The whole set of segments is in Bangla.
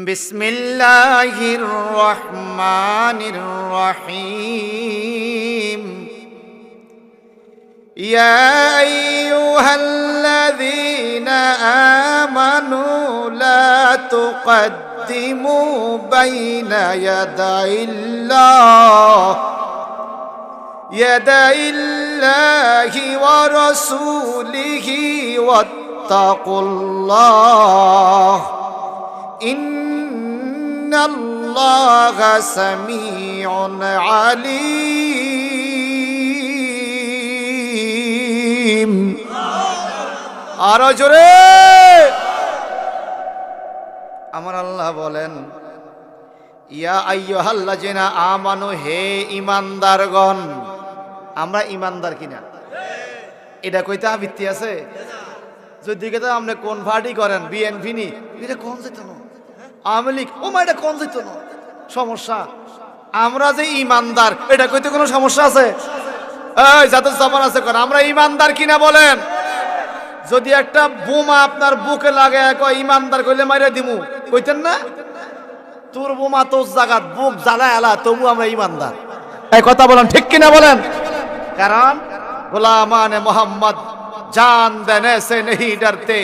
বিসমিল্লাহির রহমানির রহিম। ইয়া আইয়ুহাল্লাযীনা আমানু লা তুকদ্দিমু বাইনা ইয়াদাইল্লাহি ওয়া রাসূলিহি ওয়াত্তাকুল্লাহ ইন্নাল্লাহা সামিউন আলীম। আরো জোরে আমার আল্লাহ বলেন, ইয়া আইয়ুহাল্লাযীনা আমানু, হে ঈমানদারগণ। আমরা ঈমানদার কিনা এটা কইতে আবৃত্তি আছে? যদি কেতা আপনি কোন পার্টি করেন, বিএনপি নি, এটা কোন যেত না, আওয়ামী লীগ, ও মা এটা কোন যেত না, সমস্যা। আমরা যে ঈমানদার এটা কইতে কোনো সমস্যা আছে? এই যাদের জবান আছে কোন আমরা ঈমানদার কিনা বলেন। যদি একটা বোমা আপনার বুকে লাগে কয় ঈমানদার কইলে মাইরা দিমু, কইতেন না? তোর বোমা তোর জাগাত বুক জ্বালায় আলা, তবু আমরা ঈমানদার। এই কথা বলেন ঠিক কিনা বলেন। কারণ গোলামানে মোহাম্মদ जान देने से नहीं डरते,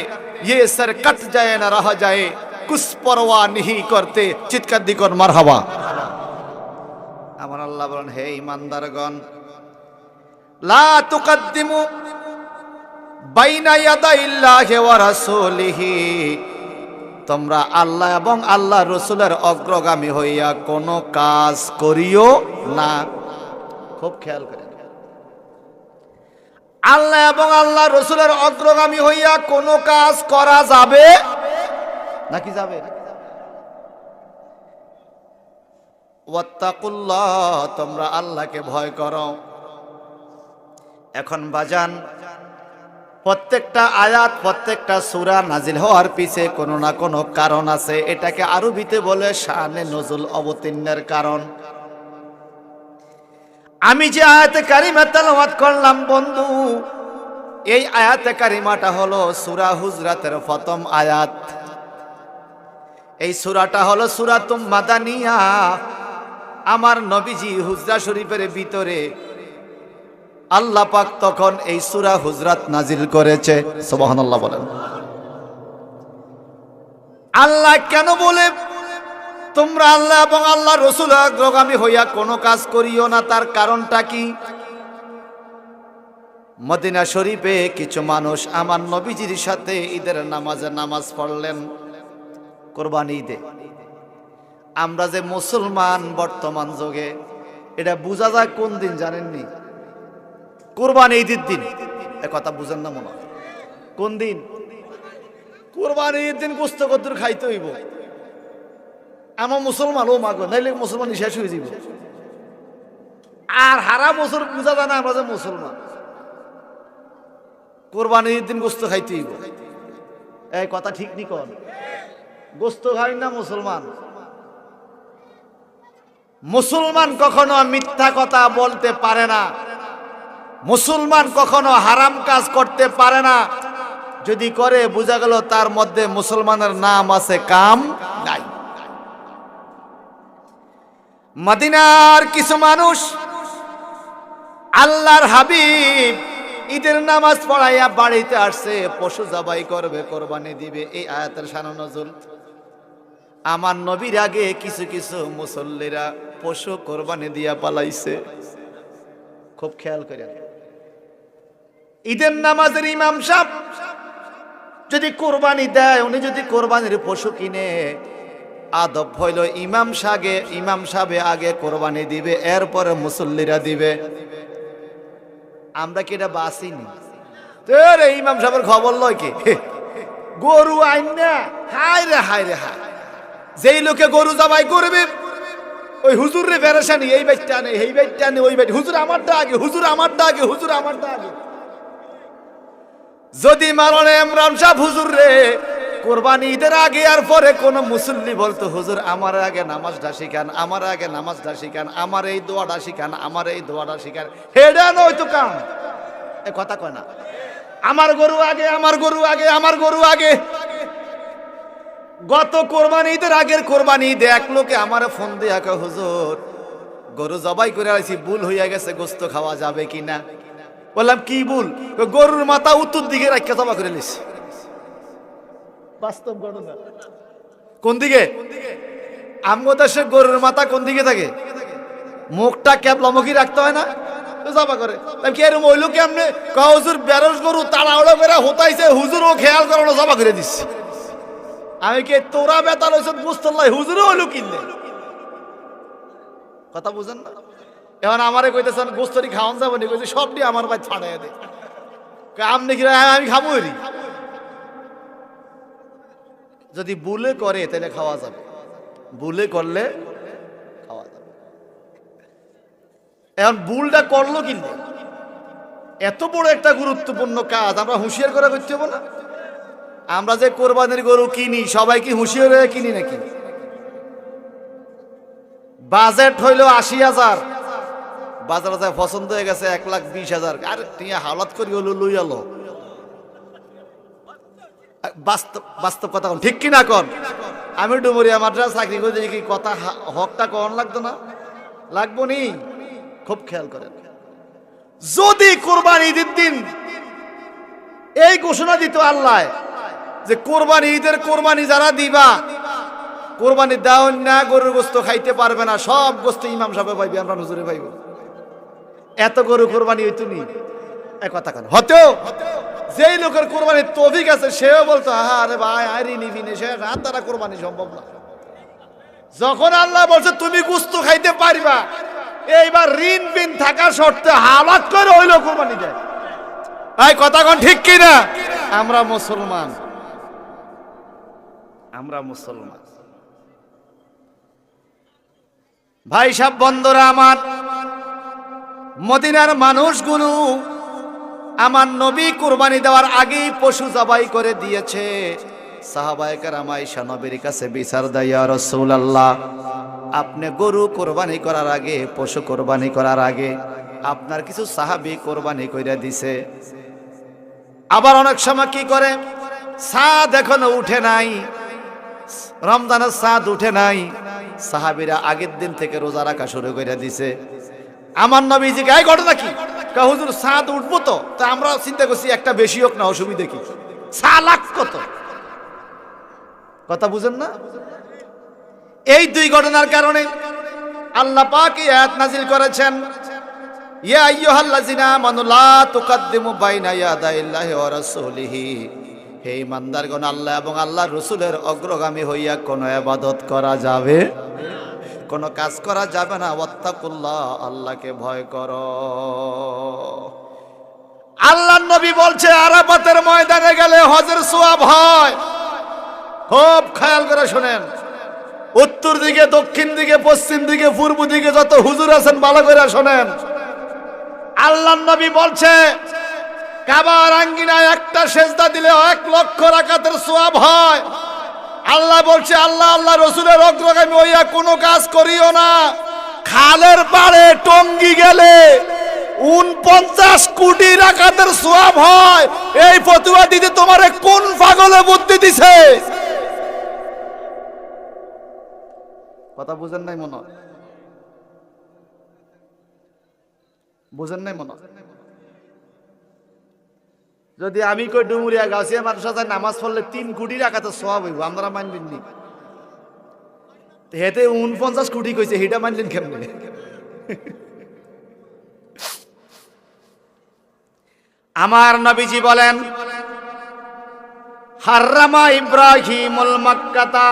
ये सर कट जाए ना रह जाए, कुछ परवाह नहीं करते, चित्कार दिकोर मारहाबा। আমার আল্লাহ বলেন, হে ঈমানদারগণ, লা তুকদ্দিমু বাইনা ইয়াদাইল্লাহি ওয়া রাসূলিহি, তোমরা আল্লাহ এবং আল্লাহ রাসূলের অগ্রগামী হইয়া কোনো কাজ করিও না। খুব খেয়াল করে, আল্লাহ এবং আল্লাহ রসুলের অগ্রগামী হইয়া কোনো কাজ করা যাবে নাকি যাবে? ওয়াত্তাকুল্লাহ, তোমরা আল্লাহকে ভয় করো। এখন বাজান, প্রত্যেকটা আয়াত, প্রত্যেকটা সূরা নাজিল হওয়ার পিছে কোনো না কোনো কারণ আছে। এটাকে আরবিতে বলে শানে নজুল, অবতীর্ণের কারণ। আমি যে আয়াতে কারিমা তেলাওয়াত করলাম বন্ধু, এই আয়াতে কারিমাটা হলো সূরা হুজরাতের প্রথম আয়াত। এই সূরাটা হলো সূরাতুম মাদানিয়া। আমার নবীজি হুজরা শরীফের ভিতরে আল্লাহ পাক তখন এই সূরা হুজরাত নাজিল করেছে। সুবহানাল্লাহ বলেন। আল্লাহ কেন বলে তোমরা আল্লাহ এবং আল্লাহ রসুল অগ্রগামী হইয়া কোনো কাজ করিও না? তার কারণটা কি? মদিনা শরীফে কিছু মানুষ আমার নবীজির সাথে ঈদের নামাজ পড়লেন, কোরবানি ঈদে। আমরা যে মুসলমান বর্তমান যুগে, এটা বোঝা যায় কোন দিন জানেননি? কোরবানি ঈদের দিন। এ কথা বুঝেন না মনে হয়? কোন দিন? কোরবানি ঈদের দিন গোশত কদ্দুর খাইতে হইব। আমার মুসলমান, ও মাগো, নাইলে মুসলমান শেষ হয়ে যাব। আর হারা বছর বুঝা যায় না আমরা যে মুসলমান। কোরবানির দিন গোস্ত খাইতে হইব। এই কথা ঠিক নি কোন? গোস্ত খাই না মুসলমান। মুসলমান কখনো মিথ্যা কথা বলতে পারে না। মুসলমান কখনো হারাম কাজ করতে পারে না। যদি করে বোঝা গেল তার মধ্যে মুসলমানের নাম আছে, কাম নাই। মদিনার কিছু মানুষ আল্লাহর হাবিব ঈদের নামাজ পড়াইয়া বাড়িতে আসছে, পশু জবাই করবে, কোরবানি দিবে। এই আয়াতের শানে নজুল। আমার নবীর আগে কিছু কিছু মুসল্লিরা পশু কোরবানি দিয়া পালাইছে। খুব খেয়াল করেন, ঈদের নামাজের ইমাম সাহেব যদি কোরবানি দেয়, উনি যদি কোরবানির পশু কিনে, আদব হইল ইমাম সাহেব আগে কোরবানি দিবে, এরপরে মুসল্লিরা দিবে। আমরা কি এটা বাসিনি? ইমাম সাহেবের খবর লয় কি? গরু আইন না, হায় রে হায় রে হায়। যেই লোকে গরু জবাই করবে, ওই হুজুর রে পেরেশানি, এই বাইটটা আনে, এই বাইটটা আনে, ওই বাইট, হুজুর আমারটা আগে, হুজুর আমারটা আগে, হুজুর আমারটা আগে। যদি মারণে ইমরান সাহেব হুজুর রে কোরবানি ঈদের আগে আর পরে কোন মুসল্লি বলতো, হুজুর আমার আগে নামাজটা শিখান, আমার আগে নামাজটা শিখান, আমার এই দোয়াটা শিখান, আমার এই দোয়াটা শিখান, হেডা নয়তো কাম। এ কথা কয় না, আমার গরু আগে, আমার গরু আগে, আমার গরু আগে। গত কোরবানি ঈদের আগের কোরবানি ঈদে এক লোকে আমার ফোন দিয়ে আঁকা, হুজুর গরু জবাই করে আইছি, ভুল হইয়া গেছে, গোস্ত খাওয়া যাবে কিনা। বললাম কি ভুল? গরুর মাথা উত্তর দিকে রাখা জবা করে নিস। বাস্তব ঘটনা। কোন দিকে? আমগো দেশে গরুর মাথা কোন দিকে থাকে? মুখটা ক্যাবলামুখী রাখতে হয় না, জবা করে। কি এরকম হইলো কেমনে? হুজুর বেরস গরু তাড়াহুড়ো করে হতাইছে, হুজুর ও খেয়াল করানো জবা করে দিচ্ছে। আমি কে তোরা বেতাল হইছ বুঝতে, হুজুরও হইলো কিনলে কথা বুঝেন না। এখন আমারে কইতেছেন গোস্তরি খাওয়ান যাবো নি, কইছে সবটি আমার ভাই ছাড়াই দে। আমনে কি আমি খাবো? যদি বুলে করে তাহলে খাওয়া যাবে, বুলে করলে খাওয়া যাবে। এখন বুলটা করলো কিনলে, এত বড় একটা গুরুত্বপূর্ণ কাজ আমরা হুঁশিয়ার করে করতে হবো না? আমরা যে কোরবানির গরু কিনি সবাই কি হুঁশিয়ার হয়ে কিনি নাকি? বাজেট হইল ৮০,০০০, বাজারে যায় পছন্দ হয়ে গেছে ১,২০,০০০। আর তুই হালাত করি হলো লই আলো। বাস্তব কথা কন, ঠিক কিনা কন? আমি ডুমুরিয়া মাদ্রাসা চাকরি করে কি কথা হকটা কন লাগতো না? লাগবো নি? খুব খেয়াল করেন। যদি কোরবানি ঈদের দিন এই ঘোষণা দিত আল্লাহ যে কোরবানি ঈদের কোরবানি যারা দিবা, কোরবানি দাও না, গরুর গোস্ত খাইতে পারবে না, সব গোস্ত ইমাম সাহেব পাইবে, আমরা হুজুরে পাইব। এত গরু কোরবানি হইতো নি? এক কথা কেন হতেও যেই লোকের কোরবানির তৌফিক আছে সেও বলতো আরে ভাই আরে নিবি নে, সে রাত দ্বারা কোরবানি সম্ভব না। যখন আল্লাহ বলছে তুমি গোস্ত খাইতে পারবা, এইবার ঋণ বিন থাকা শর্তে হালাত করে হইলো কোরবানি দেয়। এই কথা কোন ঠিক কিনা? আমরা মুসলমান, আমরা মুসলমান ভাই সব বন্ধুরা আমার। মদিনার মানুষগুলো আমার নবী কুরবানি দেওয়ার আগেই পশু জবাই করে দিয়েছে। সাহাবায়ে কেরাম আয়েশা নবীর কাছে বিচার দেয়, ইয়া রাসূলুল্লাহ, আপনি গরু কোরবানি করার আগে, পশু কোরবানি করার আগে আপনার কিছু সাহাবী কোরবানি কইরা দিছে। আবার অনেক সময় কি করে, চাঁদ এখনো উঠে নাই, রমজানের চাঁদ উঠে নাই, সাহাবীরা আগের দিন থেকে রোজা রাখা শুরু করে দিছে। আমার নবীজিকে এই ঘটনা কি? হুজুর চাঁদ উঠবো তো, তা আমরা চিন্তা করছি একটা বেশি হোক না, অসুবিধা কি? লাখ কত কথা বুঝেন না? এই দুই ঘটনার কারণে আল্লাহ পাক এই আয়াত নাযিল করেছেন, ইয়া আইয়ুহাল্লাযিনা আমানু লা তুকাদ্দিমু বাইনা ইয়াদাইল্লাহি ওয়া রাসূলিহি, হে ঈমানদারগণ, আল্লাহ এবং আল্লাহর রাসূলের অগ্রগামী হইয়া কোনো ইবাদত করা যাবে, কোনো কাজ করা যাবে না। ওয়াত্তাকুল্লাহ, আল্লাহকে ভয় করো। আল্লাহর নবী বলছে আরাফাতের ময়দানে গেলে হজের সওয়াব হয়। খুব খেয়াল করে শুনেন, উত্তর দিকে, দক্ষিণ দিকে, পশ্চিম দিকে, পূর্ব দিকে যত হুজুর আছেন ভালো করে শোনেন। আল্লাহর নবী বলছে কাবার আঙ্গিনায় একটা সেজদা দিলে 1,00,000 রাকাতের সওয়াব হয়। আল্লাহ বলছে আল্লাহ আল্লাহ রসুলের অগ্রগামী হইয়া কোনো কাজ করিও না। খালের পাড়ে টঙ্গি গেলে 49 কোটি রাকাতের সওয়াব হয়। এই ফতোয়া দিতে তোমারে কোন পাগলে বুদ্ধি দিছে? কথা বুঝেন নাই মনে হয়, বুঝেন নাই মনে হয়। যদি আমি কই ডুমুরিয়া গাছিয়া মাদ্রাসায় নামাজ পড়লে 3 কোটি রাকাতের সওয়াব হইব, আপনারা মানবেন নি? হেতে 49 কোটি কইছে, হেটা মানলেন কেমনে? আমার নবীজি বলেন হাররামা ইব্রাহিমুল মক্কাতা,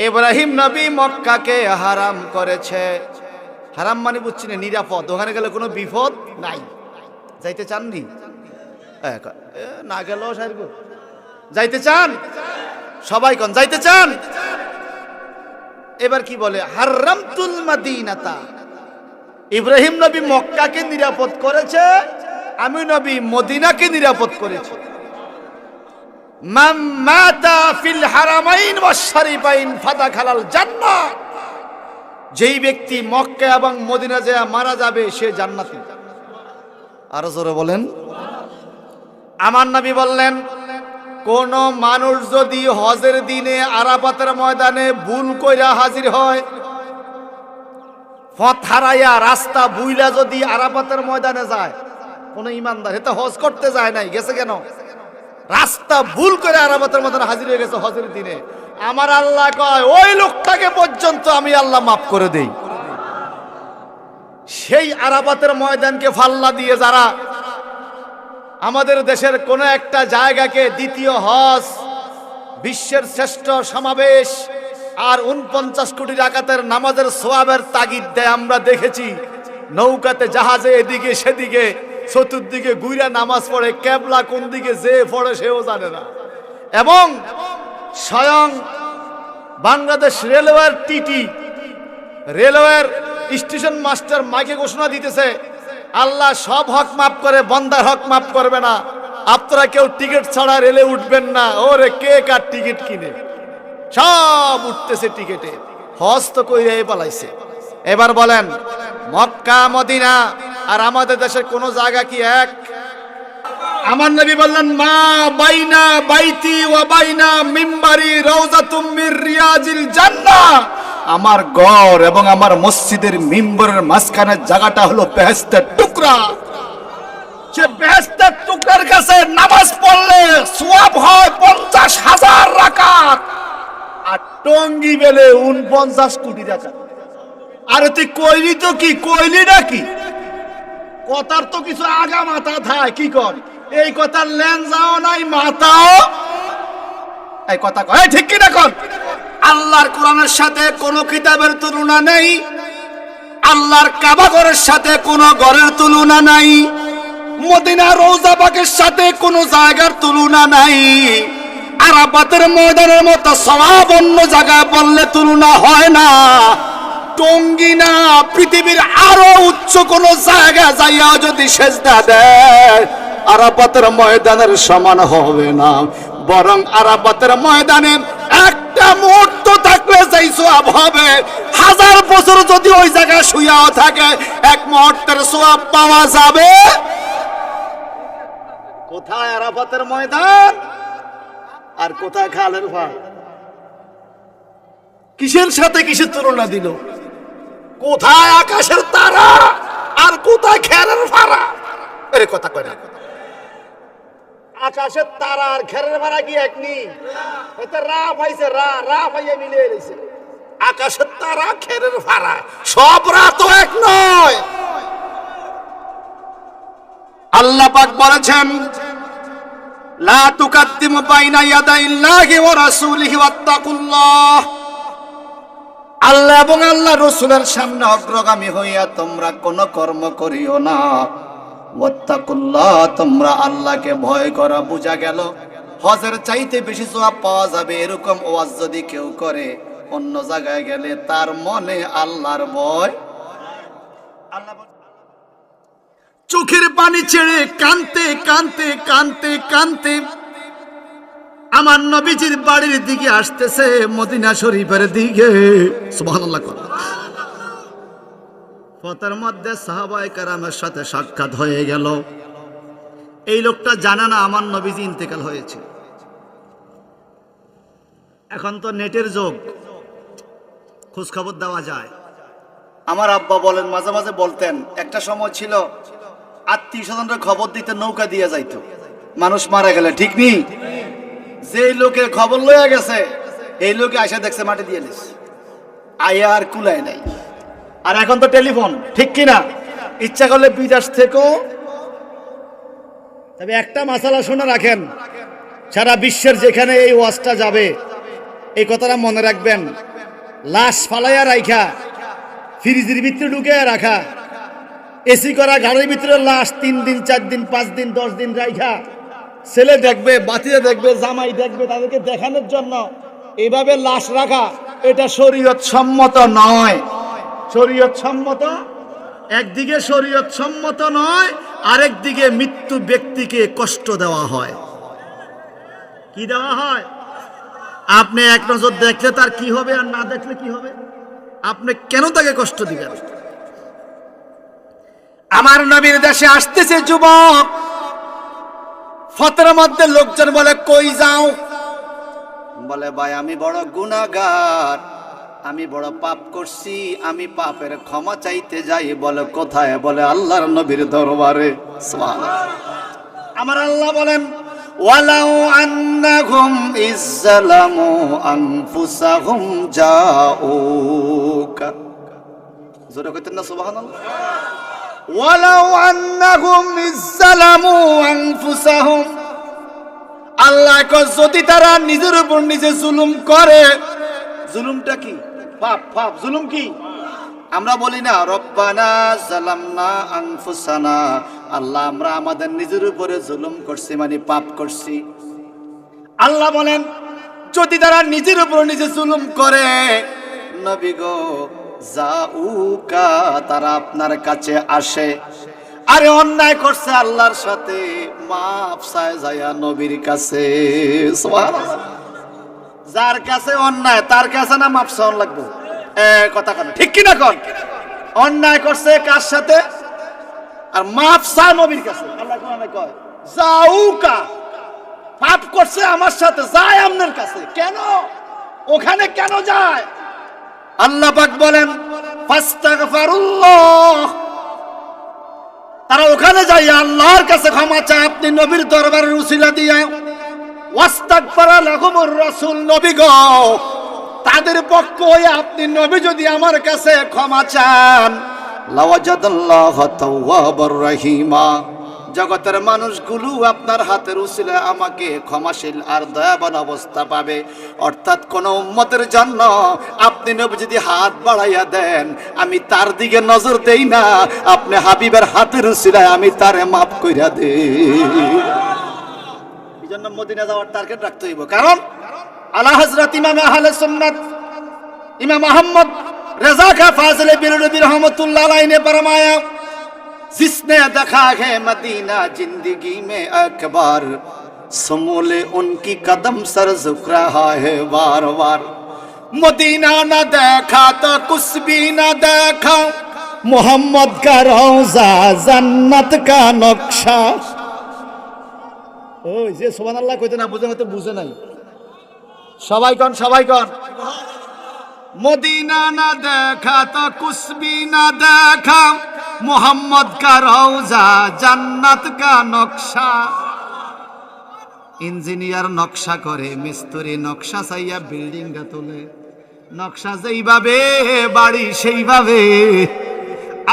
ইব্রাহিম নবী মক্কাকে হারাম করেছে। হারাম মানে বুঝছি না, নিরাপদ, ওখানে গেলে কোনো বিপদ নাই। যাইতে চাননি? না গেলেও সারগো যাইতে চান? সবাই কোন যাইতে চান? এবার কি বলে হাররামতুল মাদিনাতা, ইব্রাহিম নবী মক্কাকে নিরাপদ করেছে, আমি নবী মদিনাকে নিরাপদ করেছি। মান মাতা ফিল হারামাইন ওয়াশ শরীফাইন ফাদাখালাল জান্নাহ, যেই ব্যক্তি মক্কা এবং মদিনা যায় মারা যাবে সে জান্নাতি। আরো জোরে বলেন। আমার নবী বললেন কোন মানুষ যদি হজের দিনে আরাফাতের ময়দানে ভুল কইরা হাজির হয়, পথ হারাইয়া রাস্তা বুইলা যদি আরাফাতের ময়দানে যায়, কোন ইমানদার এটা হজ করতে যায় নাই, গেছে কেন? রাস্তা ভুল করে আরাফাতের ময়দানে হাজির হয়ে গেছে হজের দিনে, আমার আল্লাহ কয় ওই লোকটাকে পর্যন্ত আমি আল্লাহ মাফ করে দেই। সেই আরাফাতের ময়দানকে ফাল্লা দিয়ে যারা আমাদের দেশের কোন একটা জায়গাকে দ্বিতীয় হজ, বিশ্বের শ্রেষ্ঠ সমাবেশ আর 49 কোটি রাকাতের নামাজের সওয়াবের তাগিদ দেয়, আমরা দেখেছি নৌকাতে জাহাজে এদিকে সেদিকে চতুর্দিকে গুইরা নামাজ পড়ে, কেবলা কোন দিকে যে পড়ে সেও জানে না। এবং স্বয়ং বাংলাদেশ রেলওয়ের টিটি, রেলওয়ের স্টেশন মাস্টার মাইকে ঘোষণা দিতেছে, আল্লাহ সব হক মাফ করে, বন্দার হক মাফ করবে না, আপনারা কেউ টিকিট ছাড়া রেলে উঠবেন না। ওরে কে কার টিকিট কিনে, সব উঠতেছে টিকিটে, হজ তো কইরাই পালাইছে। এবার বলেন মক্কা মদিনা আর আমাদের দেশের কোন জায়গা কি এক? আমার নবী বললেন মা বাইনা বাইতি ওয়া বাইনা মিম্বারি রাউযাতুম মির রিয়াজিল জান্নাহ, আমার ঘর এবং আমার মসজিদের মিম্বরের মাঝখানের জায়গাটা হলো বেহেশতের টুকরা। সে বেহেশতের টুকরার কাছে নামাজ পড়লে সওয়াব হয় 50,000 রাকাত, আর টঙ্গি বেলে 49 কোটি রাকাত। আরে তুই কইলি তো কি, কইলি নাকি? কথার তো কিছু আগা মাথা থাকে, কি কর এই কথার লেন্সাও নাই মাথাও, এই কথা কয় ঠিক কি না? কর আল্লাহর কোরআনের সাথে কোন কিতাবের তুলনা নেই, আল্লাহর কাবা ঘরের সাথে কোন ঘরের তুলনা নাই, মদিনা রওজা পাকের সাথে কোন জায়গার তুলনা নাই, আরাফাতের ময়দানের মতো সওয়াব অন্য জায়গায় বললে তুলনা হয় না। টঙ্গী না, পৃথিবীর আরো উচ্চ কোন জায়গা যাইয়া যদি সেজদা দেয় আরাফাতের ময়দানের সমান হবে না, বরং আরাফাতের ময়দানে একটা মুহূর্ত থাকলে যেই সওয়াব হবে, 1000 বছর যদি ওই জায়গায় শুয়াও থাকে, এক মুহূর্তের সওয়াব পাওয়া যাবে। কোথায় আরাফাতের ময়দান আর কোথায় খালের ভাই? কিসের সাথে কিসের তুলনা দিল? কোথায় আকাশের তারা আর কোথায় খেরের ভাড়া? এর কথা কয় না। আকাশের তারা আর খেরের ভাড়া কি এক নি? এটা রা ভাইছে, রা রা ভাইয়া মিলে এসেছে। আকাশের তারা খেরের ভাড়া, সব রা তো এক নয়। আল্লাহ পাক বলেছেন লা তুকাদ্দিমু বাইনা ইয়াদাইল্লাহি ওয়া রাসূলিহি ওয়াত্তাকুল্লাহ, আল্লাহ এবং আল্লাহ রাসূলের সামনে অগ্রগামী হইয়া তোমরা কোন কর্ম করিও না। ওয়াত্তাকুল্লাহ, তোমরা আল্লাহকে ভয় করো। বুঝা গেল হজের চাইতে বেশি সওয়াব পাওয়া যাবে এরকম ওয়াজ যদি কেউ করে, অন্য জায়গায় গেলে তার মনে আল্লাহর ভয়। আল্লাহ চোখের পানি ছেড়ে কানতে কানতে কানতে কানতে আমার নবীজির বাড়ির দিকে আসতেছে, মদিনা শরীফের দিকে। সুবহানাল্লাহ। পথের মধ্যে সাহাবায়ে কেরামের সাথে সাক্ষাৎ হয়ে গেল। এই লোকটা জানে না আমার নবীজি ইন্তেকাল হয়েছে। এখন তো নেটের যুগ, খোঁজ খবর দেওয়া যায়। আমার আব্বা বলেন, মাঝে মাঝে বলতেন, একটা সময় ছিল আত্মীয় স্বজনরা খবর দিতে নৌকা দিয়ে যাইতো মানুষ মারা গেলে, ঠিক নেই? যে লোকের খবর লইয়া গেছে এই লোকে আইসা দেখছে মাটি দিয়ে নিস, আয়া আর কুলায় নাই। আর এখন তো টেলিফোন, ঠিক কিনা? ইচ্ছা করলে বিদেশ থেকেও। তবে একটা মাসালা শুনে রাখেন, সারা বিশ্বের যেখানে এই ওয়াজটা যাবে এই কথাটা মনে রাখবেন, লাশ ফালাইয়া রাখা, ফ্রিজের ভিতরে ঢুকে রাখা, এসি করা গাড়ির ভিতরে লাশ 3 দিন 4 দিন 5 দিন 10 দিন রাখা, ছেলে দেখবে, বাতিজা দেখবে, জামাই দেখবে, তাদেরকে দেখানোর জন্য এইভাবে লাশ রাখা, এটা শরীয়ত সম্মত নয়। শরীয়ত সম্মত, একদিকে শরীয়ত সম্মত নয়, আরেকদিকে মৃত্যু ব্যক্তিকে কষ্ট দেওয়া হয়। কি দেওয়া হয়? আপনি এক নজর দেখলে তার কি হবে, আর না দেখলে কি হবে? আপনি কেন তাকে কষ্ট দিবেন? আমার নবীর দেশে আসতেছে যুবক, ফতের মধ্যে লোকজন বলে কই যাও? বলে ভাই আমি বড় গুনাহগার, আমি বড় পাপ করছি, আমি পাপের ক্ষমা চাইতে যাই। বলে কোথায়? বলে আল্লাহর নবীর দরবারে। সুবহানাল্লাহ। আমার আল্লাহ বলেন ওয়ালাউ আন্নাহুম ইজ্জালামু আনফুসাহুম জাউকা। জোরে কইতেন না সুবহানাল্লাহ? ওয়ালাউ আন্নাহুম ইজ্জালামু আনফুসাহুম, আল্লাহ কয় যদি তারা নিজের উপর নিজে জুলুম করে। জুলুমটা কি? পাপ। পাপ জুলুম কি? আমরা বলি না রব্বানা জালামনা আনফুসানা, আল্লাহ আমরা আমাদের নিজের উপরে জুলুম করছি, মানে পাপ করছি। আল্লাহ বলেন যদি তারা নিজের উপর নিজে জুলুম করে, নবী গো জাউকা, তারা আপনার কাছে আসে। আরে অন্যায় করছে আল্লাহর সাথে, মাফ চায় যায় নবীর কাছে। সুবহানাল্লাহ। যার কাছে অন্যায় তার কাছে না মাফ চাওয়া লাগবে? কথা কেন ঠিক কিনা কন? অন্যায় করছে কার সাথে? আর মাফ চায় নবীর কাছে। আল্লাহ কোরআনে কয় জাউকা, পাপ করছে আমার সাথে, যায় আপনার কাছে। কেন ওখানে কেন যায়? আল্লাহ পাক বলেন ফাস্তাগফিরুল্লাহ, তারা ওখানে যায় আল্লাহর কাছে ক্ষমা চায় আপনি নবীর দরবারের উসিলা দিয়া। ওয়াস্তাগফারা লাহুমুর রাসূল, নবী গো তাদের পক্ষ হয়ে আপনি নবী যদি আমার কাছে ক্ষমা চান, লাওয়াজাদাল্লাহু তাওয়াবার রহিমা, জগতের মানুষগুলো আপনার হাতের উসিলায় আমাকে ক্ষমাশীল আর দয়াবান অবস্থা পাবে। অর্থাৎ কোন উম্মতের জন্য আপনি নবী যদি হাত বাড়াইয়া দেন, আমি তার দিকে নজর দেই না, আপনি হাবিবের হাতের উসিলায় আমি তারে মাফ কইরা দেই। এই জন্য মদিনা যাওয়ার টার্গেট রাখতে হইব। কারণ আলা হযরত ইমাম আহলে সুন্নাত ইমাম আহমদ रज़ा खा फाज़िल बिरनबी रहमतुल्लाह अलैहि ने फरमाया, जिसने देखा है मदीना जिंदगी में एक बार, समूले उनकी कदम सर झुक रहा है बार बार। मदीना न देखा तो कुछ भी न देखा, मोहम्मद का रोज़ा जन्नत का नक्शा। ओ ये सुबहानाल्लाह কইতে না বুঝে হয়তো বুঝে নাই। সবাই কোন मदीना न देखा तो कुछ भी न देखा, मोहम्मद का रौजा जन्नत का नक्शा। ইঞ্জিনিয়ার নকশা করে, মিস্ত্রি নকশা চাইয়া বিল্ডিং গা তোলে, নকশা যেইভাবে বাড়ি সেইভাবে।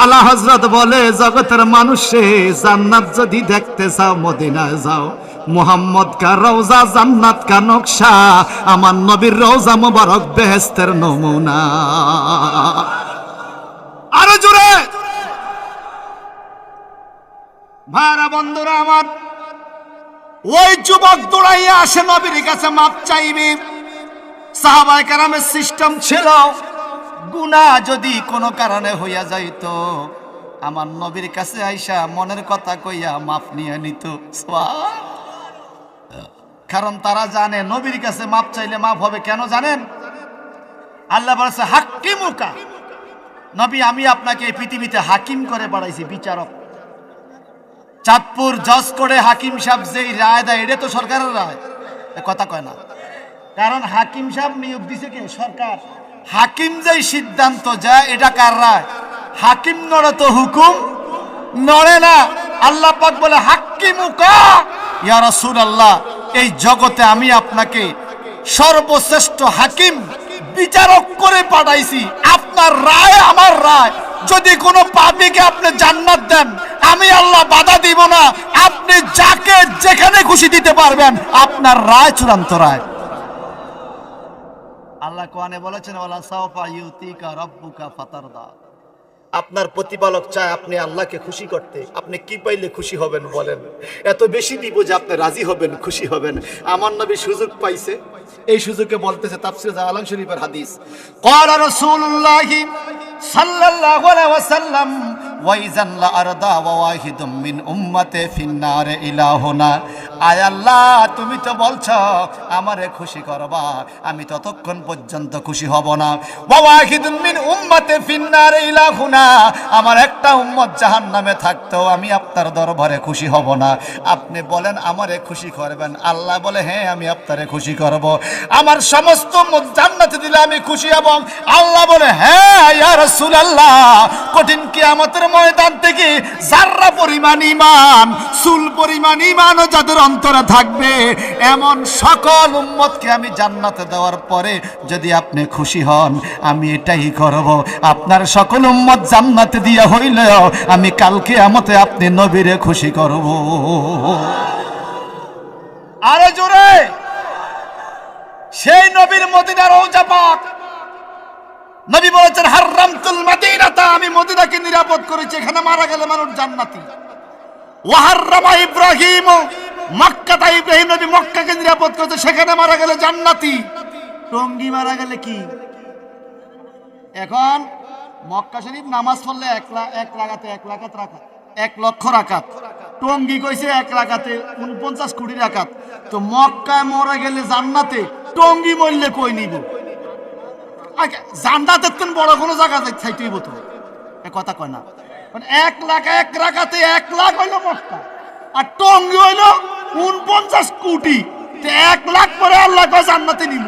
আলা হযরত বলে জগতের মানুষে জান্নাত যদি দেখতে চাও মদিনায় যাও, মোহাম্মদ কা রওজা জান্নাত কা নকশা, আমার নবীর রওজা মুবারক বেহেশতের নমুনা। আরো জোরে ভাইরা বন্ধুরা আমার, ওই যুবক দৌড়াইয়া আসে নবীর কাছে মাপ চাইবে। সাহাবায়ে কেরামের সিস্টেম ছিল, গুনাহ যদি কোনো কারণে হইয়া যাইতো আমার নবীর কাছে আইসা মনের কথা কইয়া মাফ নিয়ে নিত। কারণ তারা জানে নবীর কাছে মাপ চাইলে মাফ হবে। কেন জানেন? আল্লাহ বলেছে হাকিমুকা, নবী আমি আপনাকে এই পৃথিবীতে হাকিম করে পাঠাইছি, বিচারক। চাঁদপুর জজ করে হাকিম সাহেব যেই রায় দেয় এটা তো সরকারের রায়, কথা কয় না। কারণ হাকিম সাহেব নিয়োগ দিছে কে? সরকার। হাকিম যেই সিদ্ধান্ত যায় এটা কার রায়? হাকিম নড়ে তো হুকুম নড়ে না। আল্লাহ পাক বলে হাকিমুকা, ইয়া রাসূলুল্লাহ এই জগতে আমি আপনাকে সর্বশ্রেষ্ঠ হাকিম বিচারক করে পাঠাইছি, আপনার রায় আমার রায়। যদি কোনো পাপীকে আপনি জান্নাত দেন আমি আল্লাহ বাধা দিব না, আপনি যাকে যেখানে খুশি দিতে পারবেন, আপনার রায় চূড়ান্ত রায়। আল্লাহ কোরআনে বলেছেন ওয়ালা সাওফা ইউতিকা রাব্বুকা ফাতারদা, আপনার প্রতিপালক চায় আপনি আল্লাহকে খুশি করতে। আপনি কি পাইলে খুশি হবেন বলেন? এত বেশি দিব যে আপনি রাজি হবেন, খুশি হবেন। আমার নবী সুযোগ পাইছে, এই সুযোগে বলতেছে তাফসীর জালালান শরীফের হাদিস, ক্বালা রাসূলুল্লাহ সাল্লাল্লাহু আলাইহি ওয়াসাল্লাম ওয়া ইযান লা আরদা ওয়া ওয়াহিদুম মিন উম্মতি ফিন নার ইলাহুনা আয় আল্লাহ তুমি তো বলছো আমারে খুশি করবা, আমি ততক্ষণ পর্যন্ত খুশি হব না। ওয়াহিদুন মিন উম্মতি ফিন্নার ইলাহুনা, আমার একটা উম্মত জাহান্নামে থাকতেও আমি আপনার দরবারে খুশি হব না। আপনি বলেন আমারে খুশি করবেন, আল্লাহ বলে হ্যাঁ আমি আপনারে খুশি করব। আমার সমস্ত উম্মত জান্নাতে দিলে আমি খুশি হব, আল্লাহ বলে হ্যাঁ ইয়া রাসূলুল্লাহ। কঠিন কিয়ামতের ময়দান থেকে যাররা পরিমাণ ঈমান, চুল পরিমাণ ঈমানও যাদের অন্তরে থাকবে, এমন সকল উম্মতকে আমি জান্নাতে দেওয়ার পরে যদি আপনি খুশি হন, আমি এটাই করব। আপনার সকল উম্মত জান্নাতে দিয়া হইলেও আমি কাল কিয়ামতে আপনি নবীরে খুশি করব। আরো জোরে, সেই নবীর মদিনার রওজা পাক। নবী বলেছেন হারামতুল মদিনাতা, আমি মদিনাকে নিরাপদ করেছি, এখানে মারা গেলে মানুষ জান্নাতি। ওয়াহাররামা ইব্রাহিম মক্কাতা, ইব্রাহিম নবী মক্কাকে নিরাপদ করেছে, সেখানে মারা গেলে জান্নাতি। টঙ্গী মারা গেলে কি? এখন মক্কা শরীফ নামাজ পড়লে এক লক্ষ রাকাত, টঙ্গী কইছে এক রাকাতে 49 কোটি রাকাত। তো মক্কায় মরা গেলে জান্নাতে, টঙ্গী মরলে কই নিব? জান্নাতের তো বড় কোনো জায়গা চাইতেইব তো, এ কথা কয় না। এক রাকাতে 1 লাখ হইল মক্কা, আর টঙ্গী হইল 49 কোটি। 1 লাখ পরে আল্লাহ কয় জান্নাতে নিব,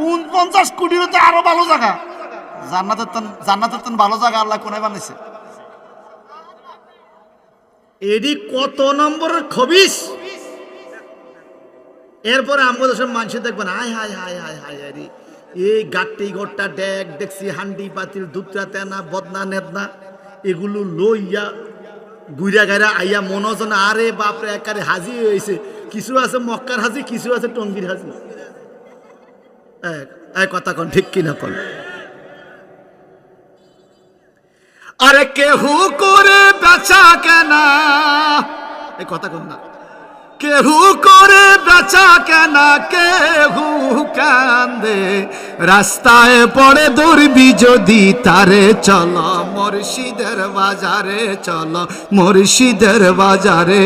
49 কোটির তো আরো ভালো জায়গা। জান্নাতের তো ভালো জায়গা আল্লাহ কোনায় বানাইছে। এডি কত নম্বরের খবিস। এরপরে আমাদের সব মানুষ দেখবেন হায় হায় হায় হায় হায় হায়, এই গাট্টি গোট্টা ডেক দেখছি, হান্ডি পাতিল দুপটা তেনা বদনা নেদনা এগুলো লইয়া গুইরা গাইরা আইয়া মনোজন, আরে বাপরে একারে হাজি হয়েছে। কিছু আছে মক্কার হাজি, কিছু আছে টঙ্গীর হাজি। এক কথা কন ঠিক কিনা কন? আরে কেহু করে বেচা কেনা, এই কথা কন না। কেহু করে বেচা কেনা, কেহু কান্দে, রাস্তায় পড়ে দৌড়বি যদি তারে, চলো মুর্শিদের বাজারে, চলো মুর্শিদের বাজারে।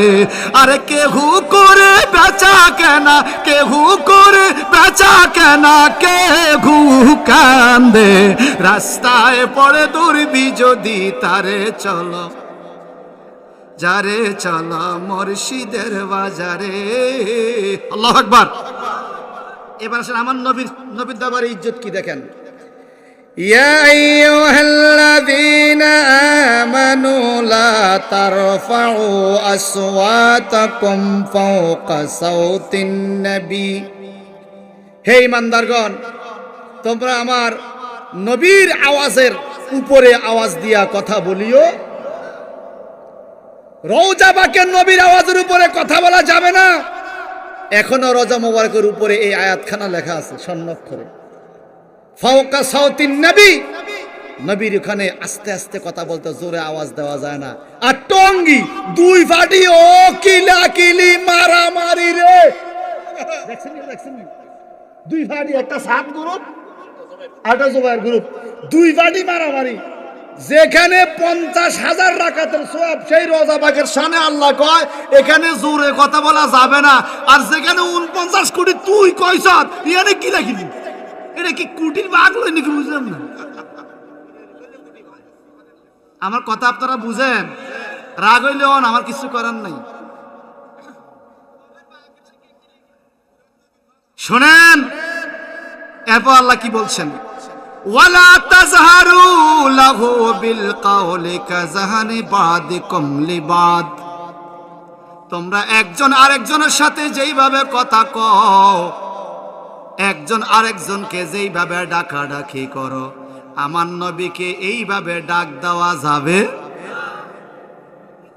আরে কেহু করে বেচা কেনা, কেহু করে বেচা কেনা, কেহু কান্দে, রাস্তায় পড়ে দৌড়বি যদি তারে, চলো যারে চলো মুর্শিদের বাজারে। আল্লাহু আকবার। এবার আসলে আমার নবীর দরবারে ইজ্জত কি দেখেন। ইয়া আইয়ুহাল্লাযীনা আমানু লা তারফাউ আসওয়াতাকুম ফাওকা সাউতিন নবী। হে ঈমানদারগণ, তোমরা আমার নবীর আওয়াজের উপরে আওয়াজ দিয়া কথা বলিও। রওজা পাকের নবীর আওয়াজের উপরে কথা বলা যাবে না। এখনো রওজা মোবারকের উপরে এই আয়াতখানা লেখা আছে স্বর্ণাক্ষরে, ফাওকা সাউতিন নবী। নবীর ওখানে আস্তে আস্তে কথা বলতে, জোরে আওয়াজ দেওয়া যায় না। আর টঙ্গী দুই ফাটি, ও কিলা কিলি মারামারি রে, দেখছেন? দুই ফাটি, একটা সাত গ্রুপ আটা জোবাইর গ্রুপ, দুই ফাটি মারামারি। যেখানে 50,000 রাকাতের সওয়াব, সেই রওজা পাকের শানে আল্লাহ কয় এখানে জোরে কথা বলা যাবে না। আর যেখানে 49 কোটি তুই কইছ, ইয়ানে কি রাখিলি? এটা কি কোটির ভাগ লই নাকি? বুঝলাম না। আমার কথা আপনারা বুঝেন? রাগ হইলে আমার কিছু করার নাই। শুনেন এরপর আল্লাহ কি বলছেন, ওয়ালা তাজহারু লাহু বিল কাওলি কাযাহানি বাদিকুম লিবাদ। তোমরা একজন আরেকজনের সাথে যেইভাবে কথা কও, একজন আরেকজনকে যেইভাবে ডাকাডাকি করো, আমার নবীকে এইভাবে ডাক দেওয়া যাবে?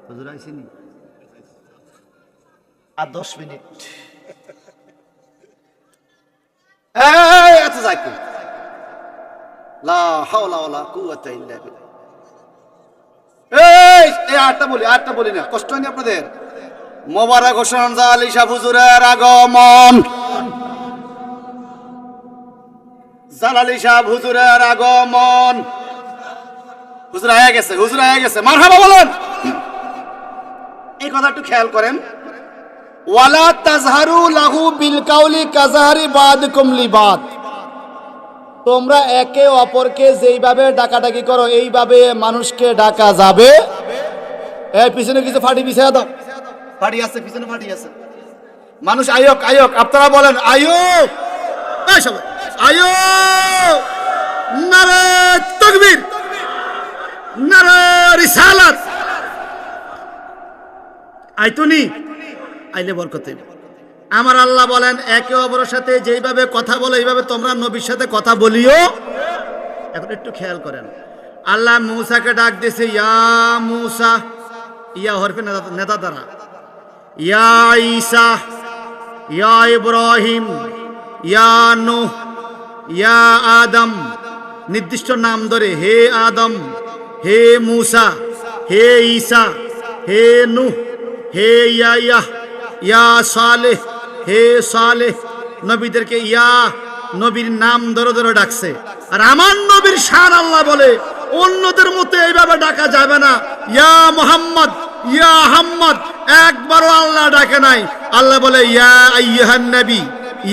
হুজুর আইছেনি আর 10 মিনিট। এই এত যাইকো লা হাওলা ওয়ালা কুওয়াতা ইল্লা বিল্লাহ। এই আটটা বলি না, কষ্ট হয়নি আপনাদের? মোবারক হোসেন আলী শাহ হুজুরের আগমন, জালালি শাহ হুজুরের আগমন। হুজুর আয়া গেছে, মারহাবা বলেন। এই কথা একটু খেয়াল করেন। ওয়ালা তাজহারু লাহু বিল কাউলি কাজহারি বাদকুম লিবাদ। তোমরা একে অপরকে যেইভাবে ডাকাডাকি করো এইভাবে মানুষকে ডাকা যাবে। এই পিছনে কিছু ফাটি বিছায়া দাও, ফাটি আছে পিছনে, ফাটি আছে। মানুষ আয়োক আয়োক, আপনারা বলেন আয়োক, এই সবাই আয়োক, নারে তাকবীর, নারে রিসালাত। আইতুনি আইলে বরকত হইবে। আমার আল্লাহ বলেন একে অপরের সাথে যেইভাবে কথা বলে এইভাবে তোমরা নবীর সাথে কথা বলিও। এখন একটু খেয়াল করেন, আল্লাহ মূসাকে ডাক দিয়েছে ইয়া মূসা, ইয়া হরফে নেতা দ্বারা, ইয়া ঈসা, ইয়া ইব্রাহিম, ইয়া নূহ, ইয়া আদম, নির্দিষ্ট নাম ধরে, হে আদম, হে মূসা, হে ঈসা, হে নূহ, হে ইয়াহ, ইয়া সালেহ, হে সালেহ। নবীদেরকে ইয়া নবীর নাম ধরে ধরে ডাকছে। আর আমার নবীর শান আল্লাহ বলে অন্যদের মতো এইভাবে ডাকা যাবে না। ইয়া মুহাম্মদ, ইয়া হাম্মদ, একবারও আল্লাহ ডাকে নাই। আল্লাহ বলে ইয়া আইয়ুহান নবী,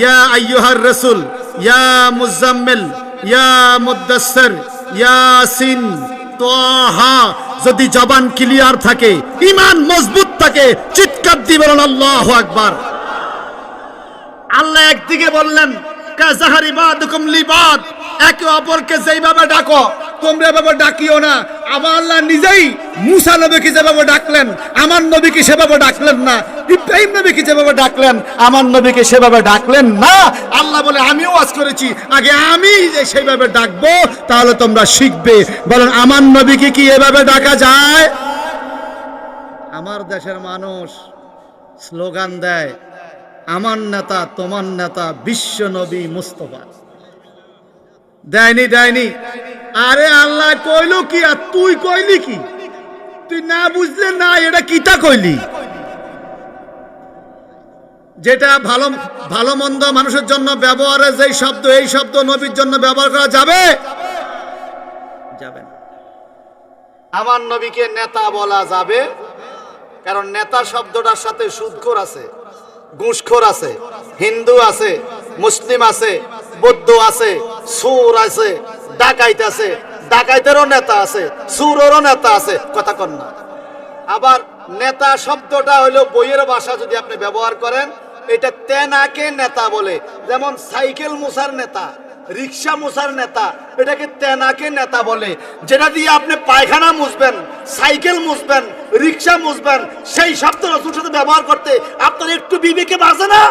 ইয়া আইয়ুহার রাসূল, ইয়া মুজাম্মিল, ইয়া মুদ্দাসসির, ইয়াসিন, তাহা। যদি জবান ক্লিয়ার থাকে, ঈমান মজবুত থাকে, চিৎকার দিয়ে বলেন আল্লাহু আকবার। আল্লাহ একদিকে বললেন কাজহারি বাদকুম লিবাদ, একে অপরকে যেইভাবে ডাকো তোমরা এভাবে ডাকিও না। আমার আল্লাহ নিজেই মূসা নবীকে যেভাবে ডাকলেন আমার নবীকে সেভাবে ডাকলেন না, ইব্রাহিম নবীকে যেভাবে ডাকলেন আমার নবীকে সেভাবে ডাকলেন না। আল্লাহ বলে আমিও ওয়াজ করেছি, আগে আমি যে সেইভাবে ডাকবো তাহলে তোমরা শিখবে। বলেন আমার নবীকে কি এভাবে ডাকা যায়? আমার দেশের মানুষ স্লোগান দেয় আমার নেতা তোমার নেতা বিশ্ব নবী মুস্তাফা। দেয়নি দেয়নি? আরে আল্লাহ কইলো কি আর তুই কইলি কি? তুই না বুঝলে না, এটা কিতা কইলি? যেটা ভালো ভালো মন্দ মানুষের জন্য ব্যবহারের যেই শব্দ, এই শব্দ নবীর জন্য ব্যবহার করা যাবে? যাবে না। আমার নবীকে নেতা বলা যাবে, কারণ নেতা শব্দটার সাথে সুদখোর আছে, ঘুষখোর আছে, হিন্দু আছে, মুসলিম আছে, বৌদ্ধ আছে, সুর আছে, ডাকাইত আছে, ডাকাইতেরও নেতা আছে, সুরেরও নেতা আছে, কথা কন না। আবার নেতা শব্দটা হলো বইয়ের ভাষা, যদি আপনি ব্যবহার করেন এটা তেনাকে নেতা বলে। যেমন সাইকেল মুসার নেতা, রিক্সা মুসার নেতা, এটাকে তেনাকে নেতা বলে। যেটা দিয়ে আপনি পায়খানা মুছবেন, সাইকেল মুছবেন, রিক্সা মুছবেন, সেই শব্দ রাসূলের সাথে ব্যবহার করতে আপনার একটু বিবেকে বাজে না?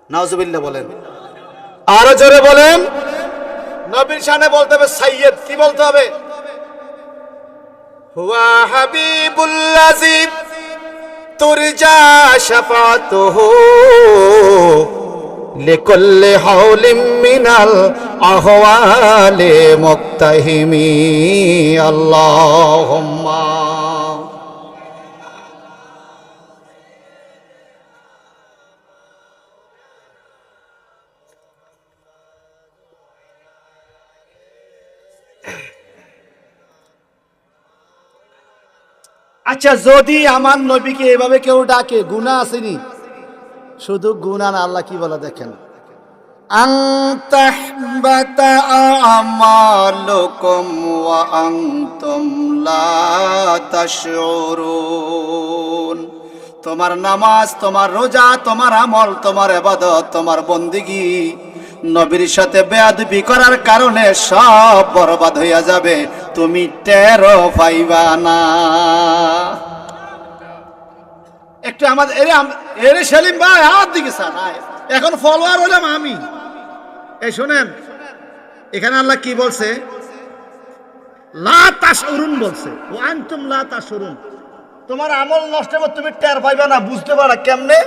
নাউজুবিল্লাহ বলেন, আরো জোরে বলেন। নবীর শানে বলতে হবে সাইয়্যিদ। কি বলতে হবে? হুয়া হাবিবুল্লাযী তুরজা শাফাতুহু লিকুল্লি হাওলিম মিনাল আহওয়ালি মুক্তাহিমি। আল্লাহুম্মা আচ্ছা, যদি আমার নবীকে এভাবে কেউ ডাকে গুনাহ আসেনি? শুধু গুনাহ না, আল্লাহ কি বলে দেখেন, আনতাহবাতা আমালুকুম ওয়া আনতুম লা তাশউরুন। তোমার নামাজ, তোমার রোজা, তোমার আমল, তোমার ইবাদত, তোমার বন্দেগী নবীর সাথে বেয়াদবি করার কারণে সব বরবাদ হইয়া যাবে, তুমি টেরও পাইবা না। একটু আমাদের এরে সেলিম ভাই আমার দিকে চান, এখন ফলোয়ার হলাম আমি। এই শোনেন, এখানে আল্লাহ কি বলছে? লা তাশউরুন বলছে, ওয়া আনতুম লা তাশউরুন। তোমার আমল নষ্ট হবে, তুমি টের পাইবা না, বুঝতে পারো কেমনে?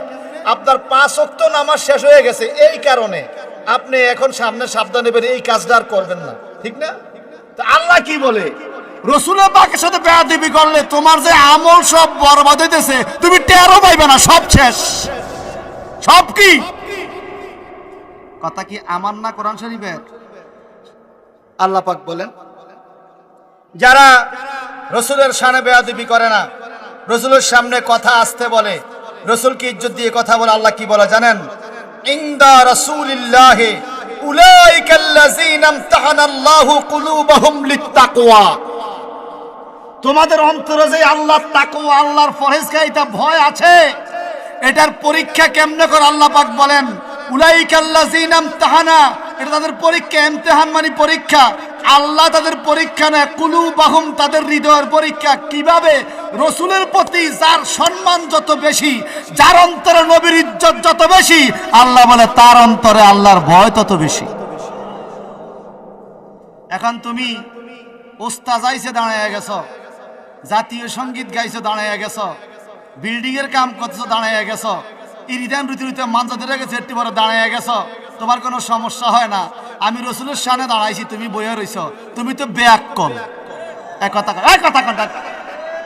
আপনার 5 ওয়াক্ত নামাজ শেষ হয়ে গেছে, এই কারণে আপনি এখন সামনে সাবধান নেবেন, এই কাজটা আর করবেন না, ঠিক না? তো আল্লাহ কি বলে, রাসূলের পাকের সাথে বেয়াদবি করলে তোমার যে আমল সব বরবাদ হইতেছে, তুমি টেরও পাইবে না, সব শেষ। সব কি কথা কি আমার না কোরআন শরীফের? আল্লাহ পাক বলেন যারা রাসূলের শানে বেয়াদবি করে না, রসুলের সামনে কথা আসতে বলে, রসুলকে ইজ্জত দিয়ে কথা বলে, আল্লাহ কি বলে জানেন? ইনদা রাসূলিল্লাহ উলাইকাল্লাযীনা ইমতাহানাল্লাহু কুলুবাহুম লিত্তাকওয়া। তোমাদের অন্তরে যে আল্লাহর তাকওয়া, আল্লাহর পরহেজগারিতা ভয় আছে, এটার পরীক্ষা কেমনে করে আল্লাহ পাক বলেন উলাইকাল্লাযীনা ইমতাহানা, এটা তাদের পরীক্ষা। ইমতিহান মানে পরীক্ষা। আল্লাহ তাদের পরীক্ষা নেয়, কুলুবাহুম তাদের হৃদয়ের পরীক্ষা। কিভাবে? রসুলের প্রতি যার সম্মান যত বেশি, যার অন্তরে নবীর ইজ্জত যত বেশি, আল্লাহ বলে তার অন্তরে আল্লাহর ভয় তত বেশি। এখন তুমি ওস্তাদ আইছে দাঁড়ায় গেছো, জাতীয় সঙ্গীত গাইছো দাঁড়ায় গেছো, বিল্ডিং এর কাম করছো দাঁড়ায় গেছো, ইরিদান রীতিতে মানজা ধরে গেছে একটি বড় দাঁড়ায় গেছো, তোমার কোনো সমস্যা হয় না। আমি রসুলের সামনে দাঁড়াইছি, তুমি বইয়া রইছো, তুমি তো ব্যাক কল। এক কথা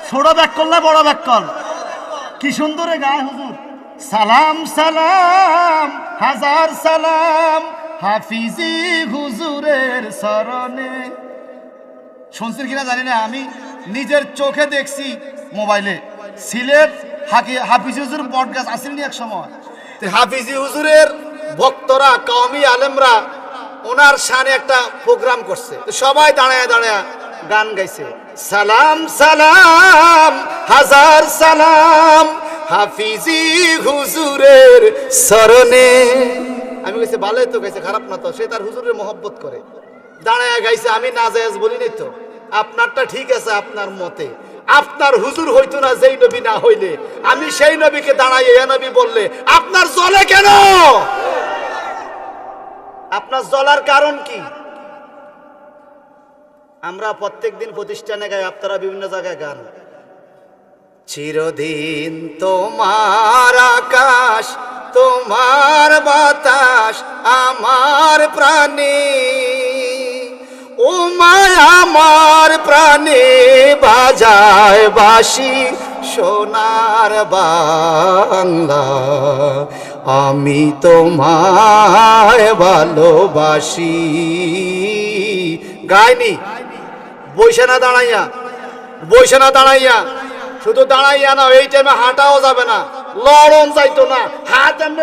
ছোট ব্যাক কল না বড় ব্যাক কল? কি সুন্দর গায় হুজুর। সালাম সালাম হাজার সালাম হাফিজি হুজুরের শরণে। শুনছেন কিনা জানি না, আমি নিজের চোখে দেখছি মোবাইলে। সিলেট হাফিজি হুজুর বটগাছ আসেননি এক সময়, হাফিজি হুজুরের ভক্তরা, কওমি আলেমরা ওনার শানে একটা প্রোগ্রাম করছে, সবাই দাঁড়ায় দাঁড়ায় গান গাইছে। সালাম সালাম হাজার সালাম হাফিজি হুজুরের শরণে। আমি কইছি ভালোই তো গাইছে, খারাপ না তো। সে তার হুজুরের মহব্বত করে দাঁড়ায় গাইছে, আমি নাজায়েজ বলিনি তো। আপনারটা ঠিক আছে আপনার মতে, আপনার হুজুর হইতো না যেই নবী না হইলে, আমি সেই নবীকে দাঁড়াই এ নবী বললে আপনার জ্বলে কেন? আপনার জ্বলার কারণ কি? আমরা প্রত্যেকদিন প্রতিষ্ঠানে গাই, আপনারা বিভিন্ন জায়গায় গান। চিরদিন তোমার আকাশ, তোমার বাতাস আমার প্রাণে, ও মায়া আমার প্রাণে বাজায় বাঁশি সোনার বাংলা, আমি তোমায় ভালোবাসি। গায়নি বইসা না দাঁড়াইয়া, বইসা না দাঁড়াইয়া, শুধু দাঁড়াইয়া না, এই টাইমে হাঁটাও যাবে না, লড়ন যাইতো না, হাত এমনি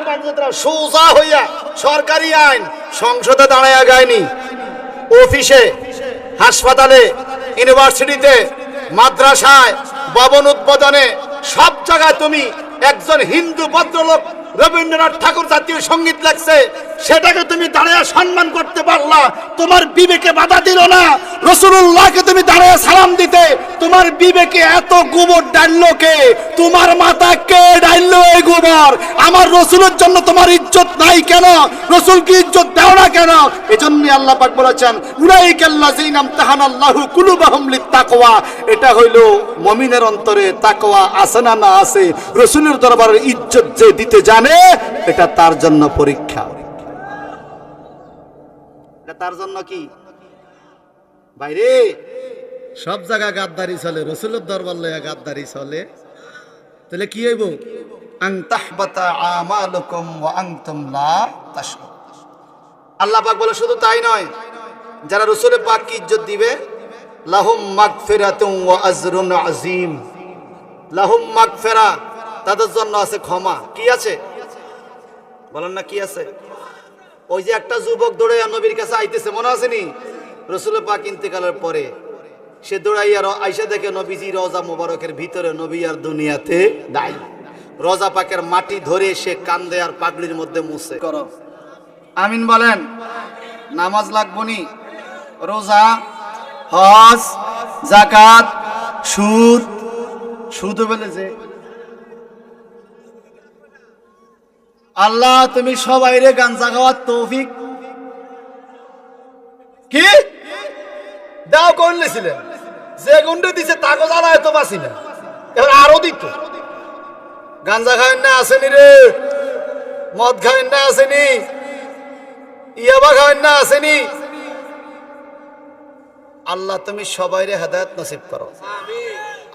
সোজা হইয়া সরকারি আইন সংসদে দাঁড়াইয়া গায়নি। অফিসে, হাসপাতালে, ইউনিভার্সিটিতে, মাদ্রাসায়, ভবন উদ্বোধনে, সব জায়গায় তুমি একজন হিন্দু ভদ্রলোক রবীন্দ্রনাথ ঠাকুর জাতীয় সঙ্গীত লাগছে, সেটাকে তুমি দাঁড়িয়ে সম্মান করতে পারলা, তোমার বিবেকে বাধা দিল না। রাসূলুল্লাহকে তুমি দাঁড়িয়ে সালাম দিতে, তোমার বিবেকে এত গোবর ডাললো কে? তোমার মাথা কে ডাললো এই গোবর? আমার রসুলের জন্য তোমার ইজ্জত নাই কেন? রসুলকে ইজ্জত দাও না কেন? এজন্য আল্লাহ পাক বলেছেন উলাইকাল্লাযীনা ইমতাহানাল্লাহু কুলুবাহুম লিত্তাকওয়া। এটা হইল মুমিনের অন্তরে তাকওয়া আছে না না আছে। রসুলের দরবারে ইজ্জত যে দিতে জানে, এটা তার জন্য পরীক্ষা। তার জন্য কি বাইরে সব জায়গা গাদ্দারি চলে, রসুলের দরবার লইয়া গাদ্দারি চলে, তাহলে কি হইব? আন তাহবাতা আমালুকুম ওয়া আনতুম লা তাশউরুন। আল্লাহ পাক বলে শুধু তাই নয়, যারা রসুলের পাককে ইজ্জত দিবে, লাহুম মাগফিরাতুন ওয়া আজরুন আযীম। লাহুম মাগফিরা, তাদের জন্য আছে ক্ষমা। কি আছে বলেন না, কি আছে? ওই যে একটা যুবক দৌড়াইয়া নবীর কাছে আইতেছে, মনে আছে নি? রসুলের পাক ইন্তেকালের পরে সে দৌড়াইয়া আইসা দেখে নবীজি রওজা মুবারকের ভিতরে, নবী আর দুনিয়াতে নাই। রওজা পাকের মাটি ধরে সে কান্দে আর পাগড়ির মধ্যে মুছে। করো আমিন বলেন। নামাজ লাগবনি, রোজা, হজ, যাকাত, সুদ, সুদ বলে যে আল্লাহ তুমি সবাইরে গাঞ্জা খাওয়ার তৌফিক কি দাও করলেছিলেন, যে গুন্ডে দিছে তাকে জ্বালায় তো বাসি না, এবার আরো দিত। গাঞ্জা খায়েন না আসেনি রে, মদ খায়েন না আসেনি, ইয়াবা খায়েন না আসেনি। আল্লাহ তুমি সবাইরে হেদায়েত নসিব করো,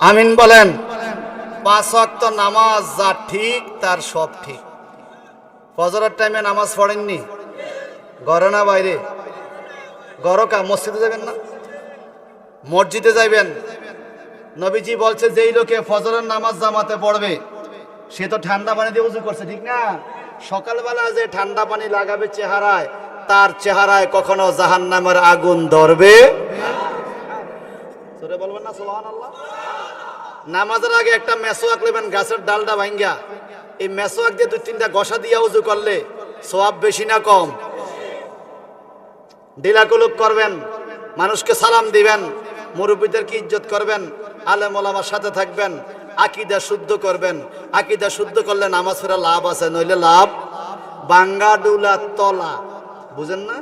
আমিন বলেন। 5 ওয়াক্ত নামাজ যা ঠিক তার সব ঠিক। ফজরের টাইমে নামাজ পড়েননি, ঘরে না বাইরে? ঘর কা মসজিদে যাবেন না, মসজিদে যাইবেন, নবীজি বলছে যেই লোকে ফজরের নামাজ জামাতে পড়বে সে তো ঠান্ডা পানি দিয়ে উযু করছে, ঠিক না? সকালবেলা যে ঠান্ডা পানি লাগাবে চেহারায়, তার চেহারায় কখনো জাহান্নামের আগুন ধরবে জোরে বলবেন না সুবহানাল্লাহ। নামাজের আগে একটা মেসওয়াক নেবেন, গাছের ডালটা ভাঙ্গা, এই মেসওয়াক দিয়ে 2-3টা ঘষা দিয়ে উযু করলে সওয়াব বেশি না কম? দিলাকুলুক করবেন, মানুষকে সালাম দিবেন, মুরব্বীদেরকে ইজ্জত করবেন, আলেম ওলামার সাথে থাকবেন, আকীদা শুদ্ধ করবেন। আকীদা শুদ্ধ করলে নামাজ পড়া লাভ আছে, নইলে লাভ বাঙ্গা ডুলা তলা, বুঝেন না?